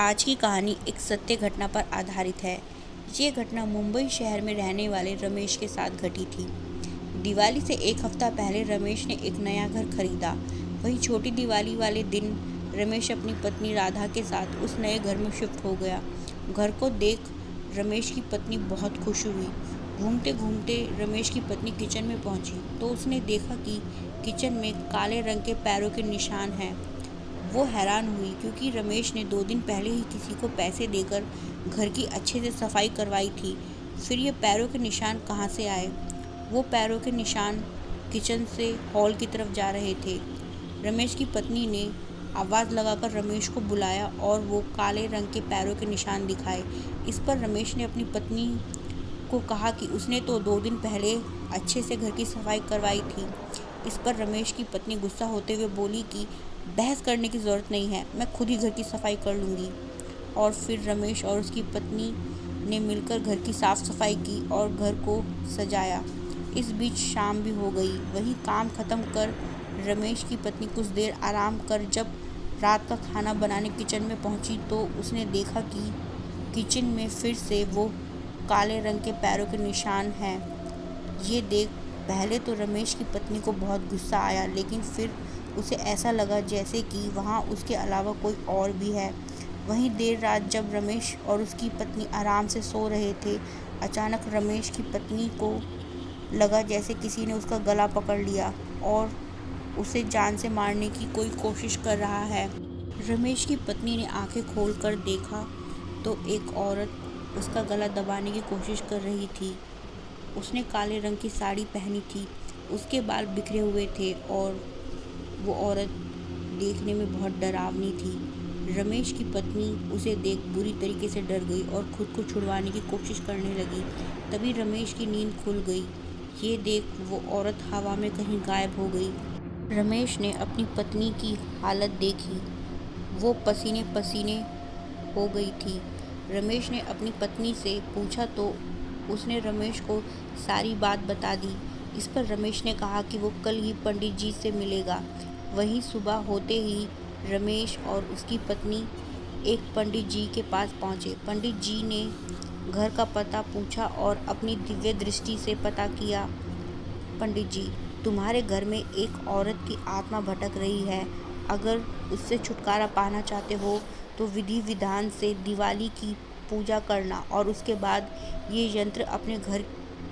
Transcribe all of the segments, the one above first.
आज की कहानी एक सत्य घटना पर आधारित है। ये घटना मुंबई शहर में रहने वाले रमेश के साथ घटी थी। दिवाली से एक हफ्ता पहले रमेश ने एक नया घर खरीदा। वही छोटी दिवाली वाले दिन रमेश अपनी पत्नी राधा के साथ उस नए घर में शिफ्ट हो गया। घर को देख रमेश की पत्नी बहुत खुश हुई। घूमते घूमते रमेश की पत्नी किचन में पहुंची तो उसने देखा कि किचन में काले रंग के पैरों के निशान हैं। वो हैरान हुई क्योंकि रमेश ने 2 दिन पहले ही किसी को पैसे देकर घर की अच्छे से सफाई करवाई थी। फिर ये पैरों के निशान कहाँ से आए? वो पैरों के निशान किचन से हॉल की तरफ जा रहे थे। रमेश की पत्नी ने आवाज़ लगाकर रमेश को बुलाया और वो काले रंग के पैरों के निशान दिखाए। इस पर रमेश ने अपनी पत्नी को कहा कि उसने तो 2 दिन पहले अच्छे से घर की सफाई करवाई थी। इस पर रमेश की पत्नी गुस्सा होते हुए बोली कि बहस करने की ज़रूरत नहीं है, मैं खुद ही घर की सफाई कर लूँगी। और फिर रमेश और उसकी पत्नी ने मिलकर घर की साफ़ सफाई की और घर को सजाया। इस बीच शाम भी हो गई। वहीं काम ख़त्म कर रमेश की पत्नी कुछ देर आराम कर जब रात का खाना बनाने किचन में पहुंची तो उसने देखा कि किचन में फिर से वो काले रंग के पैरों के निशान हैं। ये देख पहले तो रमेश की पत्नी को बहुत गुस्सा आया, लेकिन फिर उसे ऐसा लगा जैसे कि वहाँ उसके अलावा कोई और भी है। वहीं देर रात जब रमेश और उसकी पत्नी आराम से सो रहे थे, अचानक रमेश की पत्नी को लगा जैसे किसी ने उसका गला पकड़ लिया और उसे जान से मारने की कोई कोशिश कर रहा है। रमेश की पत्नी ने आंखें खोलकर देखा तो एक औरत उसका गला दबाने की कोशिश कर रही थी। उसने काले रंग की साड़ी पहनी थी, उसके बाल बिखरे हुए थे और वो औरत देखने में बहुत डरावनी थी। रमेश की पत्नी उसे देख बुरी तरीके से डर गई और खुद को छुड़वाने की कोशिश करने लगी। तभी रमेश की नींद खुल गई। ये देख वो औरत हवा में कहीं गायब हो गई। रमेश ने अपनी पत्नी की हालत देखी, वो पसीने पसीने हो गई थी। रमेश ने अपनी पत्नी से पूछा तो उसने रमेश को सारी बात बता दी। इस पर रमेश ने कहा कि वो कल ही पंडित जी से मिलेगा। वहीं सुबह होते ही रमेश और उसकी पत्नी एक पंडित जी के पास पहुंचे। पंडित जी ने घर का पता पूछा और अपनी दिव्य दृष्टि से पता किया। पंडित जी, तुम्हारे घर में एक औरत की आत्मा भटक रही है। अगर उससे छुटकारा पाना चाहते हो तो विधि विधान से दिवाली की पूजा करना और उसके बाद ये यंत्र अपने घर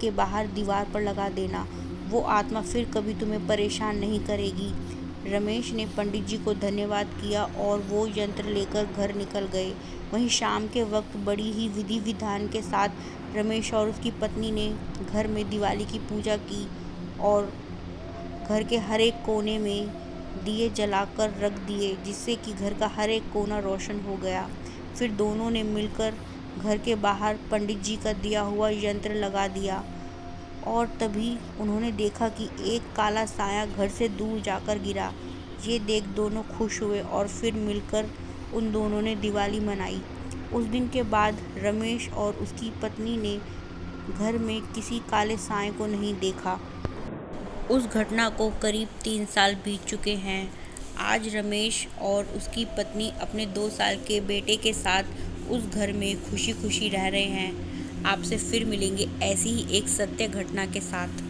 के बाहर दीवार पर लगा देना। वो आत्मा फिर कभी तुम्हें परेशान नहीं करेगी। रमेश ने पंडित जी को धन्यवाद किया और वो यंत्र लेकर घर निकल गए। वहीं शाम के वक्त बड़ी ही विधि विधान के साथ रमेश और उसकी पत्नी ने घर में दिवाली की पूजा की और घर के हर एक कोने में दिए जलाकर रख दिए, जिससे कि घर का हर एक कोना रोशन हो गया। फिर दोनों ने मिलकर घर के बाहर पंडित जी का दिया हुआ यंत्र लगा दिया और तभी उन्होंने देखा कि एक काला साया घर से दूर जाकर गिरा। ये देख दोनों खुश हुए और फिर मिलकर उन दोनों ने दिवाली मनाई। उस दिन के बाद रमेश और उसकी पत्नी ने घर में किसी काले साए को नहीं देखा। उस घटना को करीब 3 साल बीत चुके हैं। आज रमेश और उसकी पत्नी अपने 2 साल के बेटे के साथ उस घर में खुशी खुशी रह रहे हैं। आपसे फिर मिलेंगे ऐसी ही एक सत्य घटना के साथ।